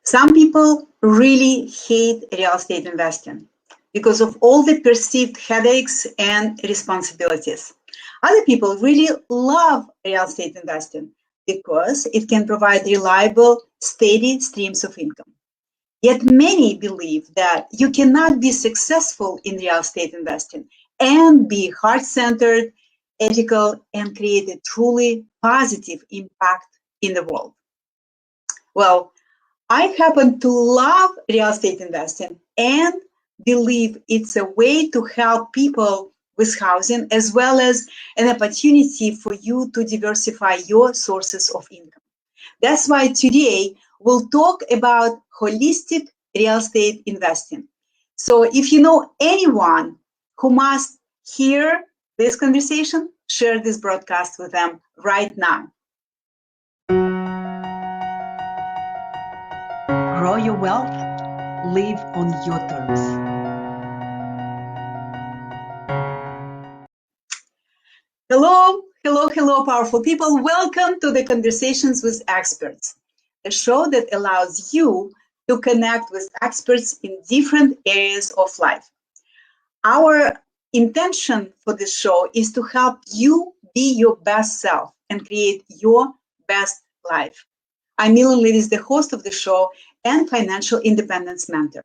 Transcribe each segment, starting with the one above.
Some people really hate real estate investing because of all the perceived headaches and responsibilities. Other people really love real estate investing because it can provide reliable, steady streams of income. Yet many believe that you cannot be successful in real estate investing and be heart-centered, ethical, and create a truly positive impact in the world. Well, I happen to love real estate investing and believe it's a way to help people with housing as well as an opportunity for you to diversify your sources of income. That's why today we'll talk about holistic real estate investing. So if you know anyone who must hear this conversation, share this broadcast with them right now. Grow your wealth, live on your terms. Hello, powerful people. Welcome to the Conversations with Experts, a show that allows you to connect with experts in different areas of life. Our intention for this show is to help you be your best self and create your best life. I'm Millen Livis, the host of the show and financial independence mentor.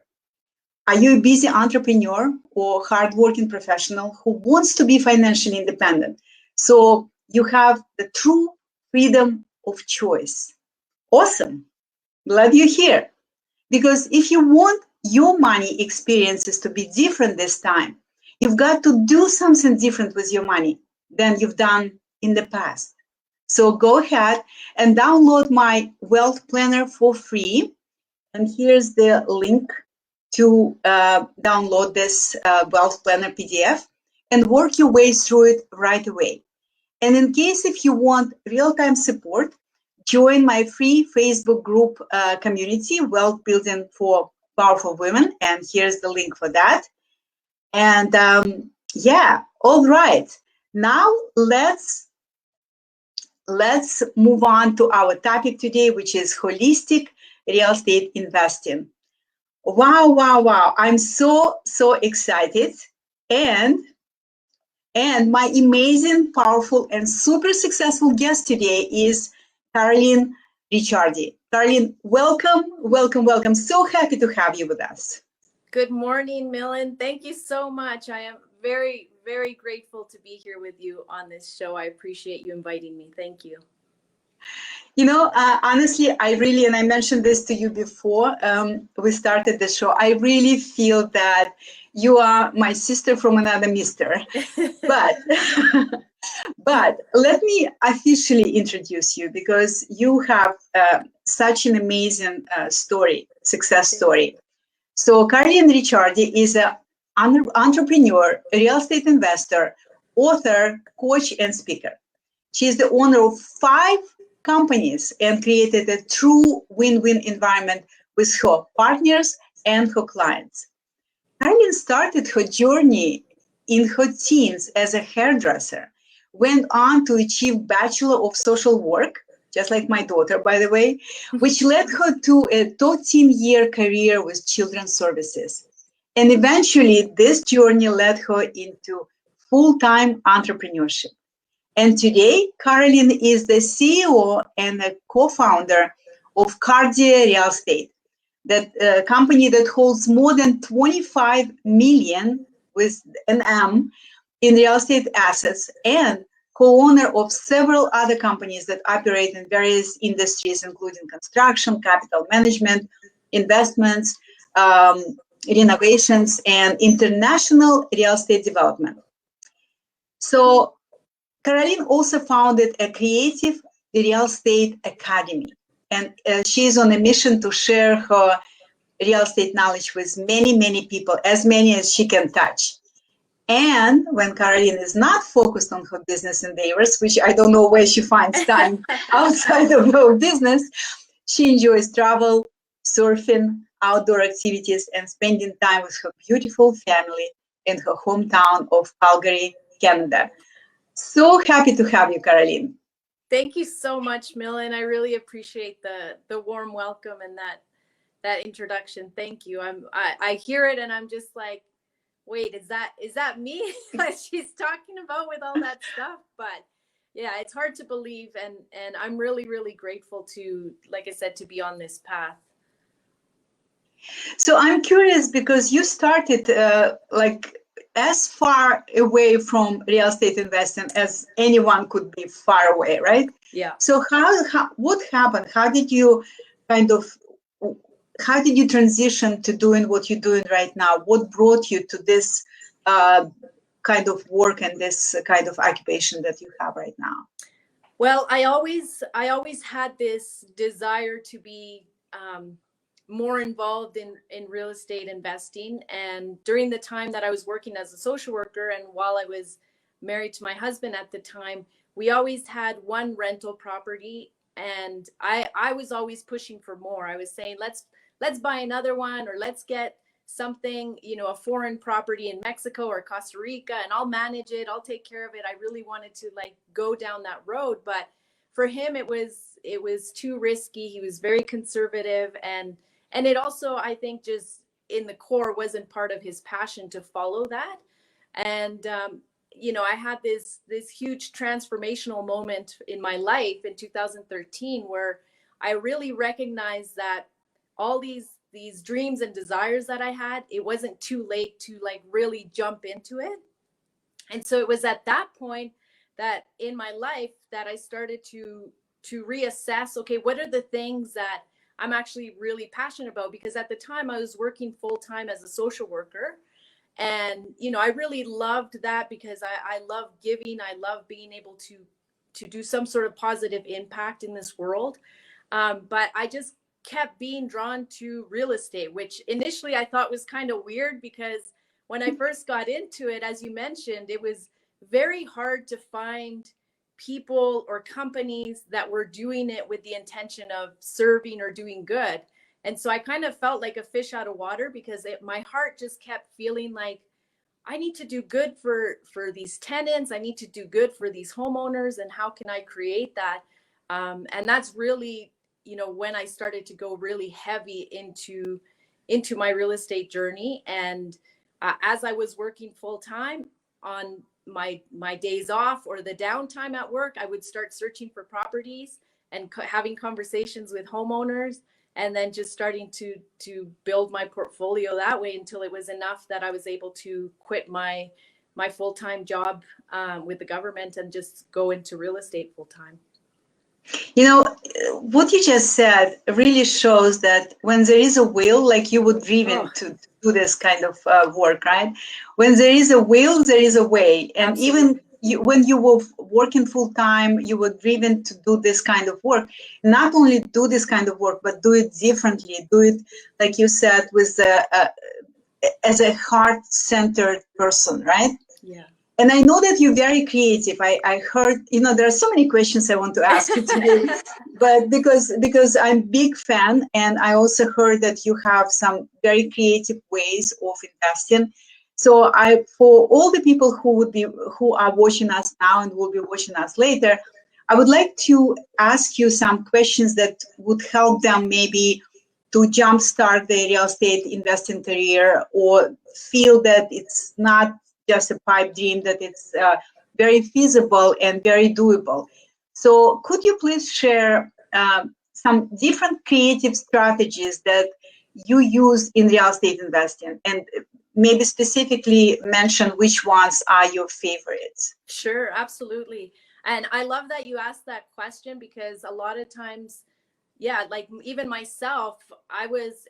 Are you a busy entrepreneur or hardworking professional who wants to be financially independent? So you have the true freedom of choice. Awesome. Glad you're here. Because if you want your money experiences to be different this time, you've got to do something different with your money than you've done in the past. So go ahead and download my wealth planner for free. And here's the link to download this wealth planner PDF and work your way through it right away. And in case if you want real-time support, join my free Facebook group community, Wealth Building for Powerful Women. And here's the link for that. And yeah, all right. Now let's move on to our topic today, which is holistic real estate investing. Wow. I'm so excited. And my amazing, powerful, and super successful guest today is Carolin Ricciardi. Carolin, welcome. So happy to have you with us. Good morning, Millen. Thank you so much. I am very, very grateful to be here with you on this show. I appreciate you inviting me. Thank you. You know, honestly, I really, and I mentioned this to you before we started the show, I really feel that you are my sister from another mister. But let me officially introduce you because you have such an amazing success story. So Carolin Ricciardi is an entrepreneur, real estate investor, author, coach, and speaker. She is the owner of 5 companies and created a true win-win environment with her partners and her clients. Carolin started her journey in her teens as a hairdresser, went on to achieve Bachelor of Social Work, just like my daughter, by the way, which led her to a 13-year career with children's services. And eventually, this journey led her into full-time entrepreneurship. And today, Carolin is the CEO and a co-founder of Kardia Real Estate, that company that holds more than 25 million with an M in real estate assets, and co-owner of several other companies that operate in various industries, including construction, capital management, investments, renovations, and international real estate development. So Carolin also founded a creative real estate academy, and she is on a mission to share her real estate knowledge with many people, as many as she can touch. And when Carolin is not focused on her business endeavors, which I don't know where she finds time outside of her business, she enjoys travel, surfing, outdoor activities, and spending time with her beautiful family in her hometown of Calgary, Canada. So happy to have you, Carolin. Thank you so much, Millen. I really appreciate the warm welcome and that introduction. Thank you. I hear it and I'm just like, wait, is that me that she's talking about with all that stuff? But yeah, it's hard to believe, and I'm really, really grateful to, like I said, to be on this path. So I'm curious because you started like as far away from real estate investing as anyone could be far away, right? Yeah. So what happened? How did you transition to doing what you're doing right now? What brought you to this kind of work and this kind of occupation that you have right now? Well, I always had this desire to be more involved in real estate investing. And during the time that I was working as a social worker, and while I was married to my husband at the time, we always had one rental property. And I was always pushing for more. I was saying, let's buy another one, or let's get something, a foreign property in Mexico or Costa Rica, and I'll manage it. I'll take care of it. I really wanted to like go down that road. But for him, it was too risky. He was very conservative. And it also, I think, just in the core wasn't part of his passion to follow that. And, I had this huge transformational moment in my life in 2013, where I really recognized that all these dreams and desires that I had, it wasn't too late to like really jump into it. And so it was at that point that in my life that I started to reassess, okay, what are the things that I'm actually really passionate about? Because at the time I was working full time as a social worker. And, I really loved that because I love giving. I love being able to do some sort of positive impact in this world. But I just kept being drawn to real estate, which initially I thought was kind of weird, because when I first got into it, as you mentioned, it was very hard to find people or companies that were doing it with the intention of serving or doing good. And so I kind of felt like a fish out of water, because my heart just kept feeling like I need to do good for these tenants. I need to do good for these homeowners. And how can I create that? And that's really, when I started to go really heavy into my real estate journey. And as I was working full time, on my days off or the downtime at work, I would start searching for properties and having conversations with homeowners, and then just starting to build my portfolio that way until it was enough that I was able to quit my full-time job with the government and just go into real estate full-time. What you just said really shows that when there is a will, like you were driven to do this kind of work, right? When there is a will, there is a way. And Absolutely. even when you were working full time, you were driven to do this kind of work. Not only do this kind of work, but do it differently. Do it, like you said, with as a heart-centered person, right? Yeah. And I know that you're very creative. I heard, there are so many questions I want to ask you today, but because I'm a big fan, and I also heard that you have some very creative ways of investing. So for all the people who are watching us now and will be watching us later, I would like to ask you some questions that would help them maybe to jumpstart their real estate investing career, or feel that it's not just a pipe dream, that it's very feasible and very doable. So could you please share some different creative strategies that you use in real estate investing, and maybe specifically mention which ones are your favorites? Sure, absolutely. And I love that you asked that question, because a lot of times, like even myself,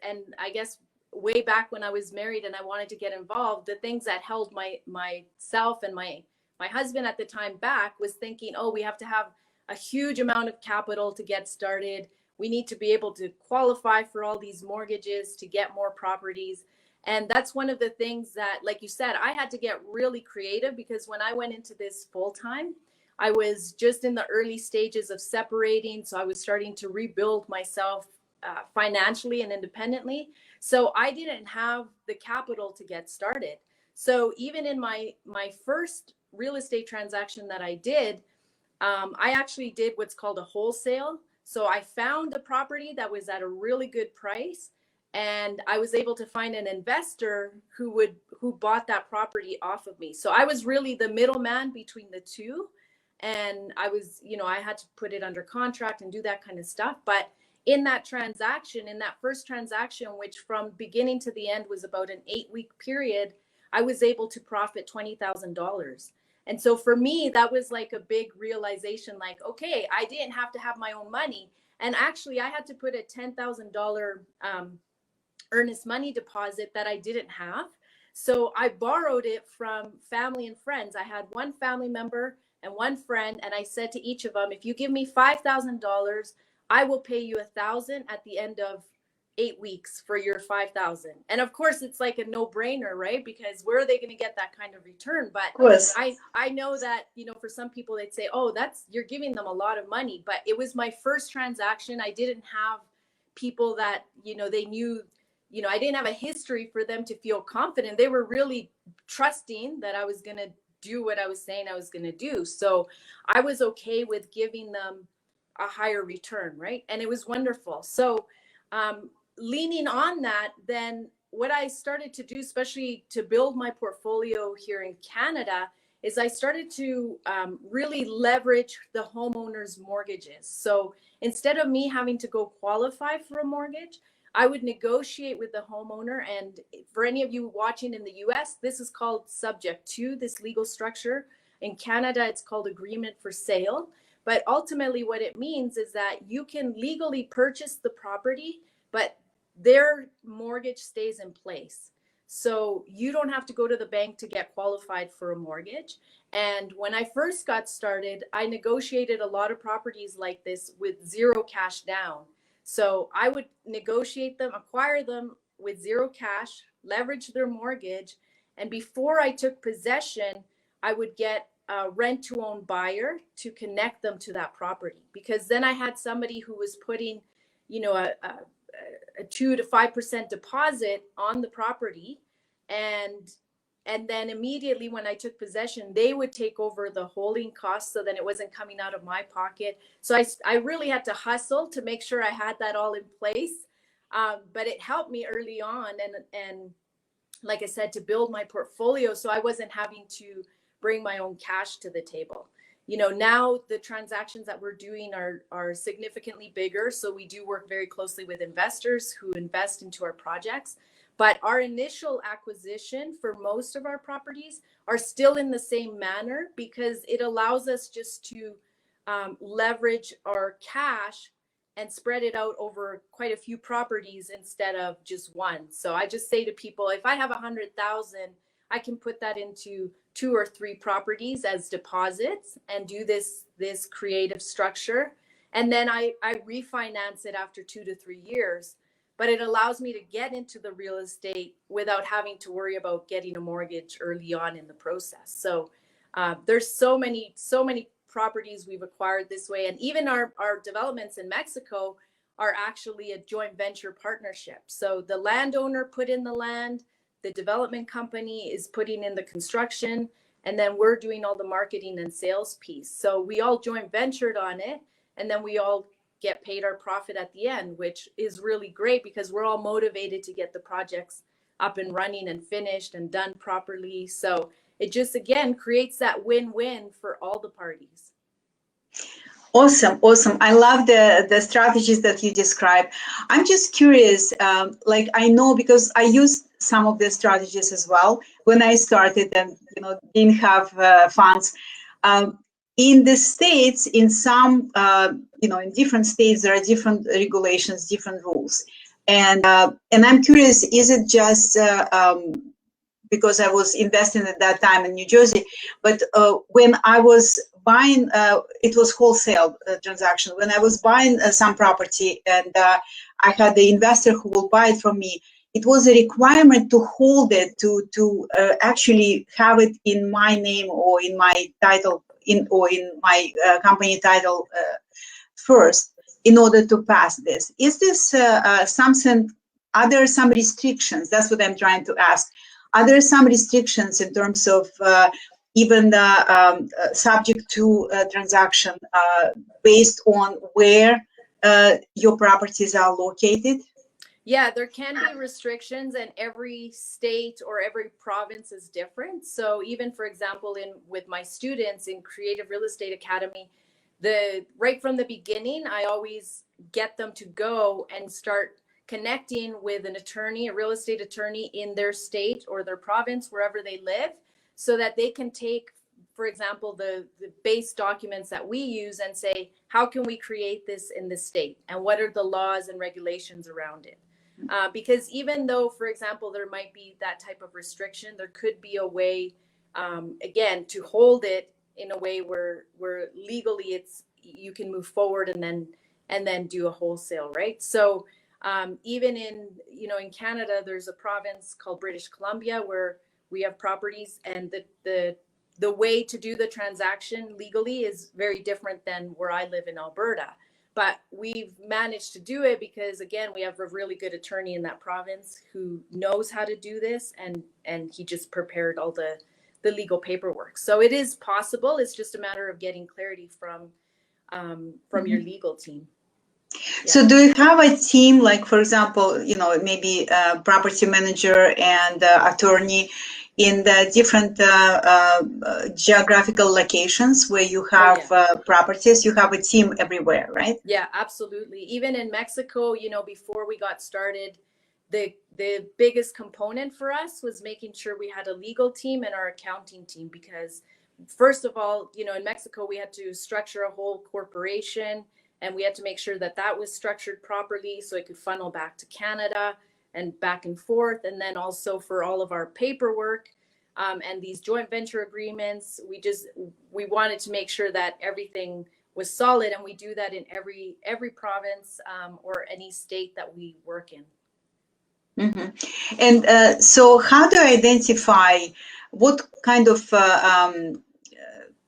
and I guess way back when I was married and I wanted to get involved, the things that held myself and my husband at the time back was thinking, oh, we have to have a huge amount of capital to get started. We need to be able to qualify for all these mortgages to get more properties. And that's one of the things that, like you said, I had to get really creative, because when I went into this full time, I was just in the early stages of separating. So I was starting to rebuild myself financially and independently. So I didn't have the capital to get started. So even in my first real estate transaction that I did, I actually did what's called a wholesale. So I found a property that was at a really good price, and I was able to find an investor who bought that property off of me. So I was really the middleman between the two. And I was, I had to put it under contract and do that kind of stuff. But in that transaction, in that first transaction, which from beginning to the end was about an 8-week period, I was able to profit $20,000. And so for me, that was like a big realization, like, okay, I didn't have to have my own money. And actually I had to put a $10,000 earnest money deposit that I didn't have. So I borrowed it from family and friends. I had one family member and one friend, and I said to each of them, if you give me $5,000, I will pay you $1,000 at the end of 8 weeks for your 5,000. And of course, it's like a no-brainer, right? Because where are they going to get that kind of return? But I know that, for some people, they'd say, oh, you're giving them a lot of money. But it was my first transaction. I didn't have people that, they knew, I didn't have a history for them to feel confident. They were really trusting that I was going to do what I was saying I was going to do. So I was okay with giving them a higher return, right? And it was wonderful. So leaning on that, then what I started to do, especially to build my portfolio here in Canada, is I started to really leverage the homeowner's mortgages. So instead of me having to go qualify for a mortgage, I would negotiate with the homeowner. And for any of you watching in the US, this is called subject to, this legal structure. In Canada, it's called agreement for sale. But ultimately what it means is that you can legally purchase the property, but their mortgage stays in place. So you don't have to go to the bank to get qualified for a mortgage. And when I first got started, I negotiated a lot of properties like this with zero cash down. So I would negotiate them, acquire them with zero cash, leverage their mortgage. And before I took possession, I would get a rent-to-own buyer to connect them to that property. Because then I had somebody who was putting, a 2 to 5% deposit on the property. And then immediately when I took possession, they would take over the holding costs, so then it wasn't coming out of my pocket. So I really had to hustle to make sure I had that all in place. But it helped me early on. And like I said, to build my portfolio, so I wasn't having to bring my own cash to the table. Now the transactions that we're doing are significantly bigger. So we do work very closely with investors who invest into our projects. But our initial acquisition for most of our properties are still in the same manner, because it allows us just to leverage our cash and spread it out over quite a few properties instead of just one. So I just say to people, if I have 100,000, I can put that into 2 or 3 properties as deposits and do this creative structure. And then I refinance it after 2 to 3 years. But it allows me to get into the real estate without having to worry about getting a mortgage early on in the process. So there's so many properties we've acquired this way. And even our developments in Mexico are actually a joint venture partnership. So the landowner put in the land, the development company is putting in the construction, and then we're doing all the marketing and sales piece. So we all joint ventured on it, and then we all get paid our profit at the end, which is really great because we're all motivated to get the projects up and running and finished and done properly. So it just, again, creates that win-win for all the parties. Awesome. I love the strategies that you describe. I'm just curious, I know because I used some of the strategies as well when I started and, didn't have funds. In the States, in some, in different states, there are different regulations, different rules. And I'm curious, is it just because I was investing at that time in New Jersey, but when I was buying, it was wholesale transaction. When I was buying some property and I had the investor who will buy it from me, it was a requirement to hold it, to actually have it in my name or in my title, in my company title first, in order to pass this. Is this something, are there some restrictions? That's what I'm trying to ask. Are there some restrictions in terms of even subject to transaction based on where your properties are located? Yeah, there can be restrictions, and every state or every province is different. So even, for example, in with my students in Creative Real Estate Academy, the right from the beginning, I always get them to go and start connecting with an attorney, a real estate attorney in their state or their province, wherever they live, so that they can take, for example, the base documents that we use and say, how can we create this in this state? And what are the laws and regulations around it? Because even though, for example, there might be that type of restriction, there could be a way, again, to hold it in a way where legally it's you can move forward and then do a wholesale, right? So even in in Canada, there's a province called British Columbia where we have properties, and the way to do the transaction legally is very different than where I live in Alberta. But we've managed to do it because, again, we have a really good attorney in that province who knows how to do this, and he just prepared all the legal paperwork. So it is possible. It's just a matter of getting clarity from your legal team. Yeah. So do you have a team, like, for example, maybe a property manager and attorney in the different geographical locations where you have properties? You have a team everywhere, right? Yeah, absolutely. Even in Mexico, before we got started, the biggest component for us was making sure we had a legal team and our accounting team, because first of all, in Mexico, we had to structure a whole corporation, and we had to make sure that that was structured properly so it could funnel back to Canada and back and forth. And then also for all of our paperwork and these joint venture agreements, we wanted to make sure that everything was solid, and we do that in every province or any state that we work in. Mm-hmm. And so how do you identify what kind of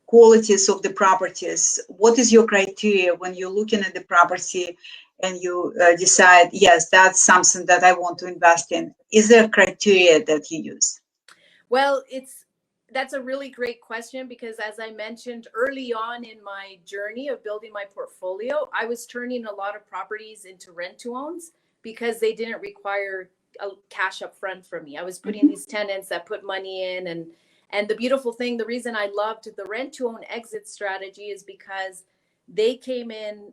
qualities of the properties? What is your criteria when you're looking at the property and you decide, yes, that's something that I want to invest in? Is there criteria that you use? Well, that's a really great question, because as I mentioned early on in my journey of building my portfolio, I was turning a lot of properties into rent to owns because they didn't require a cash up front from me. I was putting these tenants that put money in, and the beautiful thing, the reason I loved the rent to own exit strategy is because they came in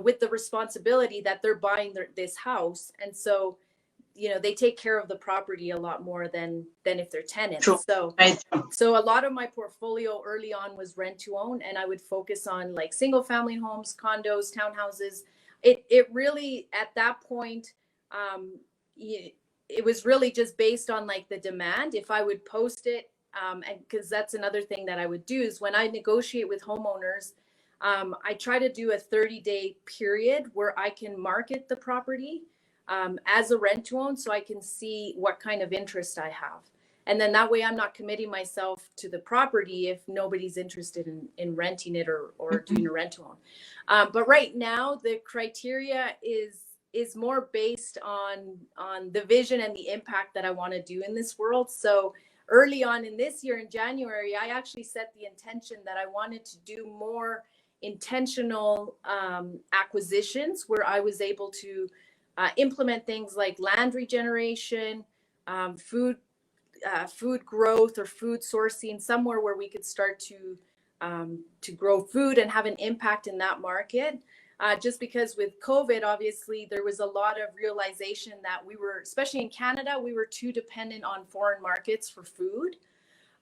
with the responsibility that they're buying this house, and so they take care of the property a lot more than if they're tenants. True. So a lot of my portfolio early on was rent to own, and I would focus on like single family homes, condos, townhouses. It really, at that point, it was really just based on like the demand. If I would post it, and because that's another thing that I would do is when I negotiate with homeowners, I try to do a 30-day period where I can market the property as a rent to own, so I can see what kind of interest I have. And then that way I'm not committing myself to the property if nobody's interested in renting it or doing a rent to own. But right now the criteria is more based on the vision and the impact that I want to do in this world. So early on in this year, in January, I actually set the intention that I wanted to do more intentional acquisitions where I was able to implement things like land regeneration, food growth or food sourcing, somewhere where we could start to grow food and have an impact in that market. Just because with COVID, obviously, there was a lot of realization that we were, especially in Canada, we were too dependent on foreign markets for food.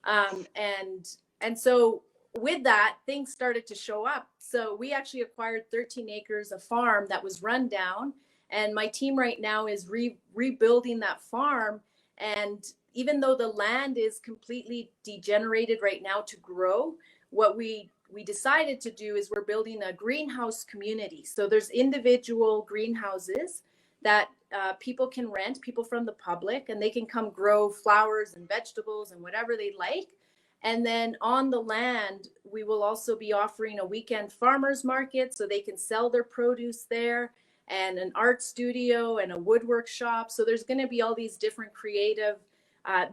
And so with that, things started to show up. So we actually acquired 13 acres of farm that was run down. And my team right now is rebuilding that farm. And even though the land is completely degenerated right now to grow, what we decided to do is we're building a greenhouse community. So there's individual greenhouses that people can rent, people from the public, and they can come grow flowers and vegetables and whatever they like. And then on the land, we will also be offering a weekend farmers market so they can sell their produce there, and an art studio and a woodwork shop. So there's going to be all these different creative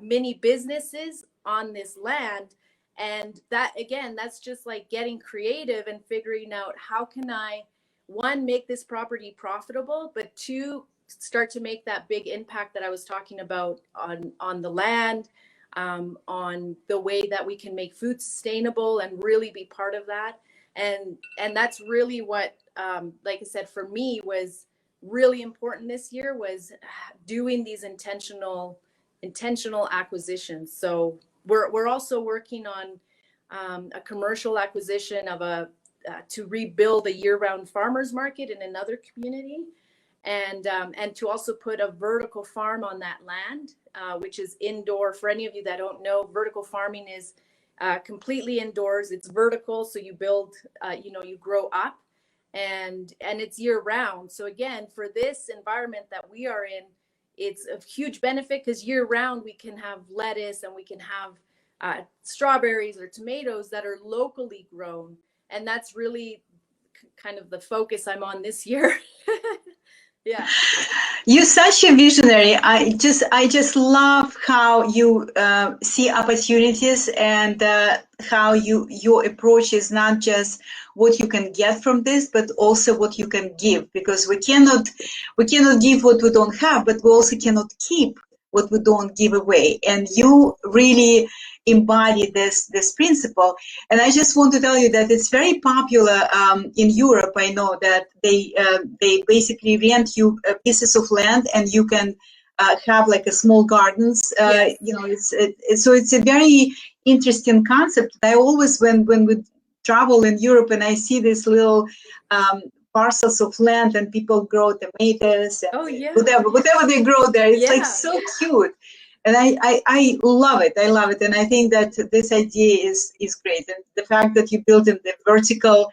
mini businesses on this land. And that, again, that's just like getting creative and figuring out how can I, one, make this property profitable, but two, start to make that big impact that I was talking about on the land, on the way that we can make food sustainable and really be part of that. And that's really what, like I said, for me was really important this year, was doing these intentional acquisitions. So we're also working on a commercial acquisition of to rebuild a year-round farmers market in another community, and to also put a vertical farm on that land, which is indoor. For any of you that don't know, vertical farming is completely indoors. It's vertical, so you build, you grow up, and it's year round. So again, for this environment that we are in, it's a huge benefit, because year round we can have lettuce and we can have strawberries or tomatoes that are locally grown. And that's really kind of the focus I'm on this year. Yeah. You're such a visionary. I just love how you see opportunities, and how your approach is not just what you can get from this, but also what you can give, because we cannot give what we don't have, but we also cannot keep what we don't give away. And you really embody this principle. And I just want to tell you that it's very popular in Europe. I know that they basically rent you pieces of land, and you can have like a small gardens. Yes. So it's a very interesting concept. I always, when we travel in Europe and I see this little parcels of land and people grow tomatoes and whatever they grow there, it's like so cute. And I love it. I love it. And I think that this idea is great. And the fact that you build in the vertical,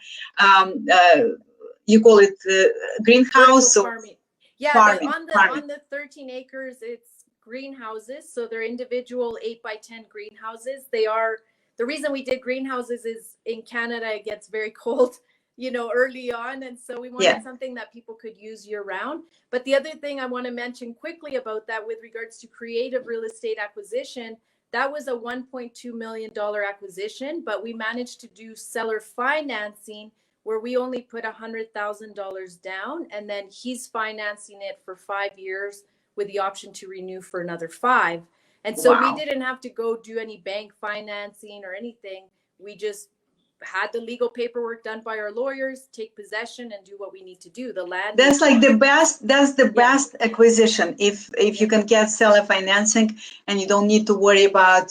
you call it greenhouse or farming. Yeah, farming. On the 13 acres, it's greenhouses. So they're individual 8x10 greenhouses. The reason we did greenhouses is in Canada, it gets very cold, early on. And so we wanted something that people could use year round. But the other thing I want to mention quickly about that, with regards to creative real estate acquisition, that was a $1.2 million acquisition, but we managed to do seller financing, where we only put $100,000 down, and then he's financing it for 5 years with the option to renew for another 5. And so we didn't have to go do any bank financing or anything. We just had the legal paperwork done by our lawyers, take possession, and do what we need to do. The land. That's like the best. That's the best acquisition. If you can get seller financing, and you don't need to worry about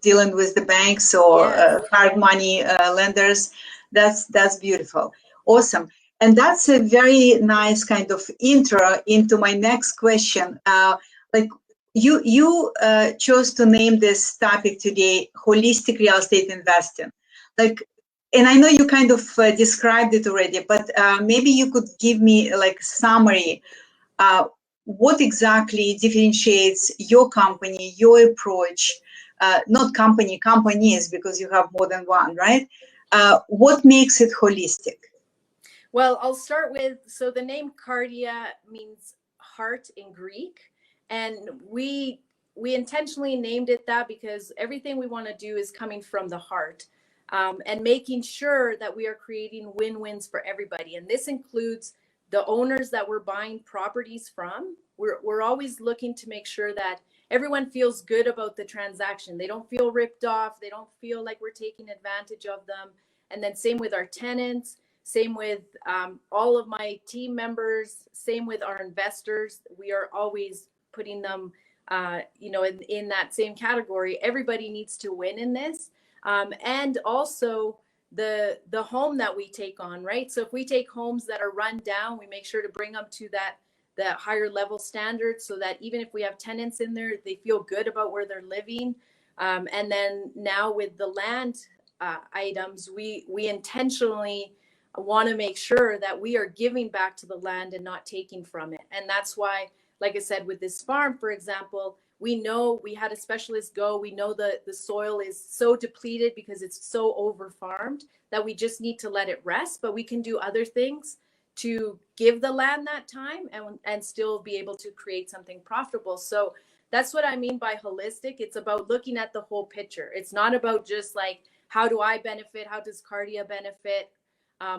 dealing with the banks or hard money lenders. That's beautiful. Awesome. And that's a very nice kind of intro into my next question. Like you chose to name this topic today, holistic real estate investing. And I know you kind of described it already, but maybe you could give me like a summary. What exactly differentiates your company, your approach, not companies, because you have more than one, right? What makes it holistic? Well, I'll start with, so the name Kardia means heart in Greek. And we intentionally named it that because everything we want to do is coming from the heart. And making sure that we are creating win-wins for everybody. And this includes the owners that we're buying properties from. We're always looking to make sure that everyone feels good about the transaction. They don't feel ripped off. They don't feel like we're taking advantage of them. And then same with our tenants, same with all of my team members, same with our investors. We are always putting them, in that same category. Everybody needs to win in this. And also the home that we take on, right? So if we take homes that are run down, we make sure to bring them to that higher level standard, so that even if we have tenants in there, they feel good about where they're living. And then now with the land items, we intentionally want to make sure that we are giving back to the land and not taking from it. And that's why, like I said, with this farm, for example, we know, we had a specialist go, we know the soil is so depleted because it's so over farmed that we just need to let it rest, but we can do other things to give the land that time and still be able to create something profitable. So that's what I mean by holistic. It's about looking at the whole picture. It's not about just like, how do I benefit? How does Kardia benefit?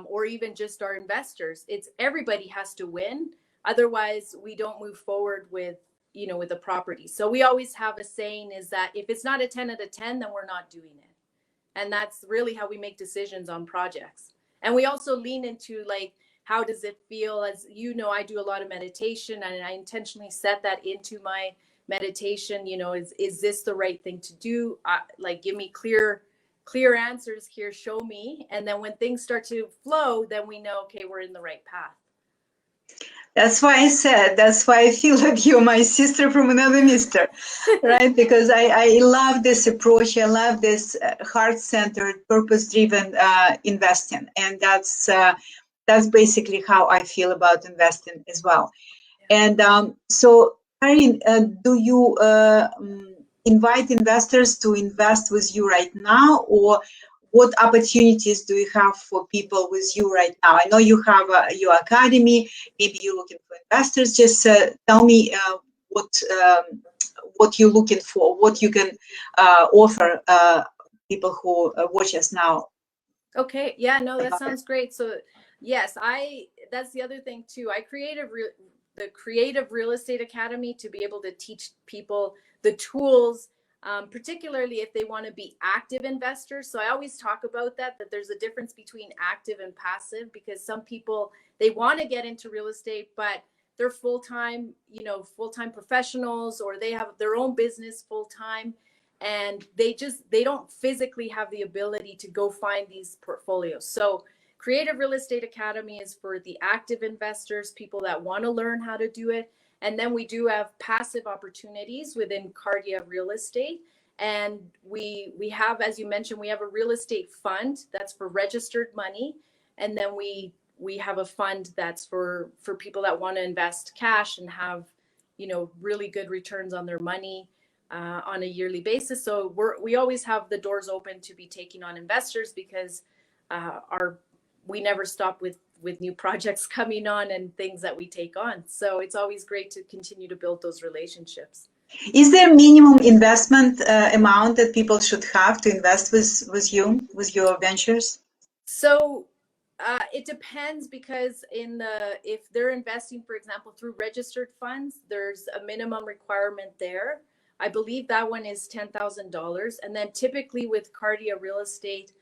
Or even just our investors. It's everybody has to win. Otherwise, we don't move forward with, you know, with the property. So we always have a saying is that if it's not a 10 out of 10, then we're not doing it. And that's really how we make decisions on projects. And we also lean into like, how does it feel? As you know, I do a lot of meditation, and I intentionally set that into my meditation. You know, is this the right thing to do? Like, give me clear answers here, show me. And then when things start to flow, then we know, okay, we're in the right path. That's why I said, that's why I feel like you're my sister from another mister, right? Because I love this approach. I love this heart-centered, purpose-driven investing. And that's basically how I feel about investing as well. And so, Carolin, do you invite investors to invest with you right now, or what opportunities do you have for people with you right now? I know you have your academy. Maybe you're looking for investors. Just tell me what you're looking for, what you can offer people who watch us now. Okay. Yeah. No, that sounds great. So, yes, that's the other thing too. I created the Creative Real Estate Academy to be able to teach people the tools. Particularly if they want to be active investors. So I always talk about that there's a difference between active and passive, because some people, they want to get into real estate, but they're full-time professionals, or they have their own business full-time, and they don't physically have the ability to go find these portfolios. So Creative Real Estate Academy is for the active investors, people that want to learn how to do it. And then we do have passive opportunities within Kardia Real Estate. And we have, as you mentioned, we have a real estate fund that's for registered money. And then we have a fund that's for people that want to invest cash and have, you know, really good returns on their money on a yearly basis. So we always have the doors open to be taking on investors, because we never stop with new projects coming on and things that we take on. So it's always great to continue to build those relationships. Is there a minimum investment amount that people should have to invest with you, with your ventures? So it depends, because if they're investing, for example, through registered funds, there's a minimum requirement there. I believe that one is $10,000. And then typically with Kardia Real Estate,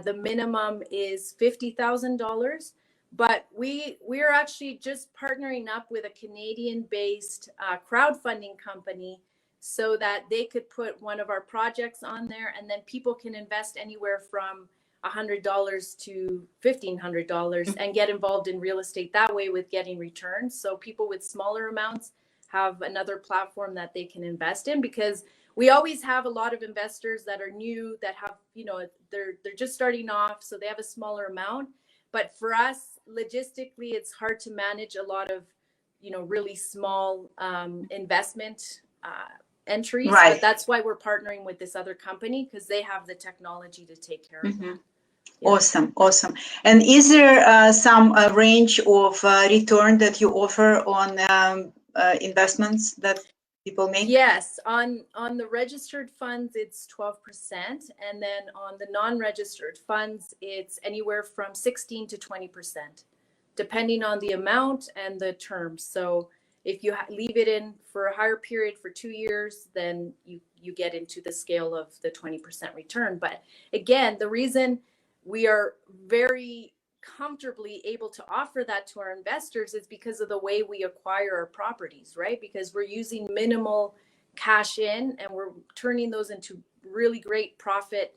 the minimum is $50,000. But we are actually just partnering up with a Canadian-based crowdfunding company, so that they could put one of our projects on there, and then people can invest anywhere from $100 to $1,500 and get involved in real estate that way with getting returns. So people with smaller amounts have another platform that they can invest in, because we always have a lot of investors that are new, that have, you know, they're just starting off, so they have a smaller amount. But for us, logistically, it's hard to manage a lot of, you know, really small investment entries. Right. But that's why we're partnering with this other company, because they have the technology to take care of that. Yeah. Awesome. And is there some range of return that you offer on investments that people make? Yes, on the registered funds, it's 12%. And then on the non-registered funds, it's anywhere from 16 to 20%, depending on the amount and the terms. So if you leave it in for a higher period for 2 years, then you get into the scale of the 20% return. But again, the reason we are very comfortably able to offer that to our investors is because of the way we acquire our properties, right? Because we're using minimal cash in, and we're turning those into really great profit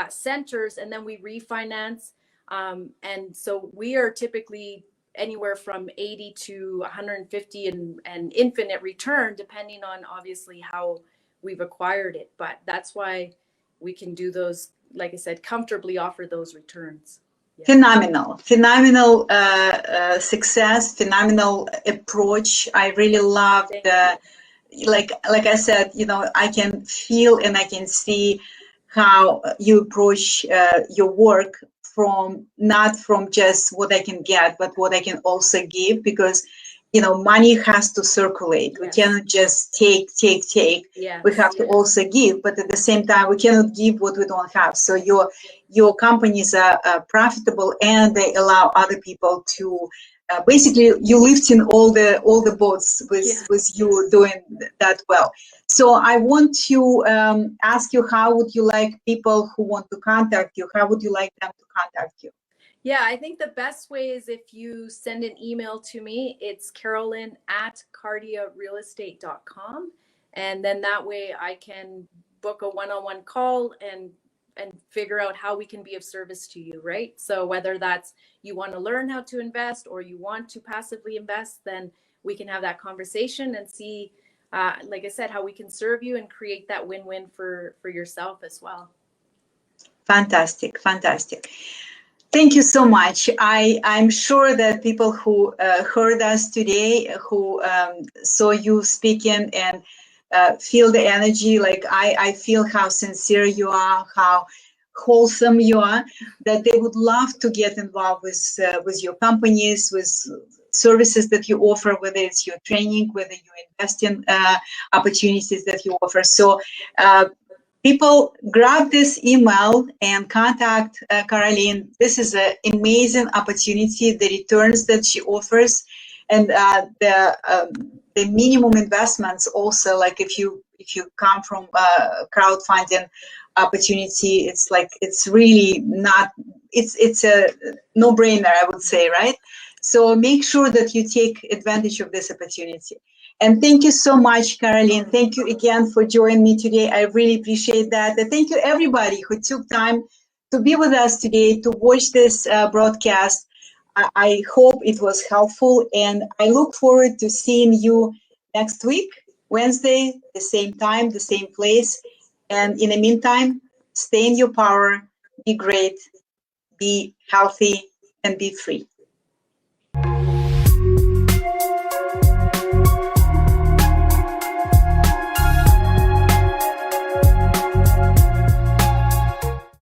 centers, and then we refinance. And so we are typically anywhere from 80 to 150 and infinite return, depending on obviously how we've acquired it. But that's why we can do those, like I said, comfortably offer those returns. Yeah. Phenomenal Success, phenomenal approach. I really love the, like I said, you know, I can feel and I can see how you approach your work, from not from just what I can get, but what I can also give, because, you know, money has to circulate. Yes. We cannot just take. Yes. We have to also give, but at the same time, we cannot give what we don't have. So your companies are profitable, and they allow other people to basically you lifting all the boats with you doing that well. So I want to ask you, how would you like people who want to contact you, how would you like them to contact you? Yeah, I think the best way is if you send an email to me. It's carolin@kardiarealestate.com. And then that way I can book a one-on-one call and figure out how we can be of service to you, right? So whether that's you want to learn how to invest or you want to passively invest, then we can have that conversation and see, like I said, how we can serve you and create that win-win for yourself as well. Fantastic, fantastic. Thank you so much. I'm sure that people who heard us today, who saw you speaking and feel the energy, like I feel how sincere you are, how wholesome you are, that they would love to get involved with your companies, with services that you offer, whether it's your training, whether you invest in opportunities that you offer. So people, grab this email and contact Carolin. This is an amazing opportunity, the returns that she offers, and the minimum investments also, like if you come from crowdfunding opportunity, it's really not, it's a no-brainer, I would say, right? So make sure that you take advantage of this opportunity. And thank you so much, Carolin. Thank you again for joining me today. I really appreciate that. And thank you everybody who took time to be with us today, to watch this broadcast. I hope it was helpful, and I look forward to seeing you next week, Wednesday, the same time, the same place. And in the meantime, stay in your power, be great, be healthy, and be free.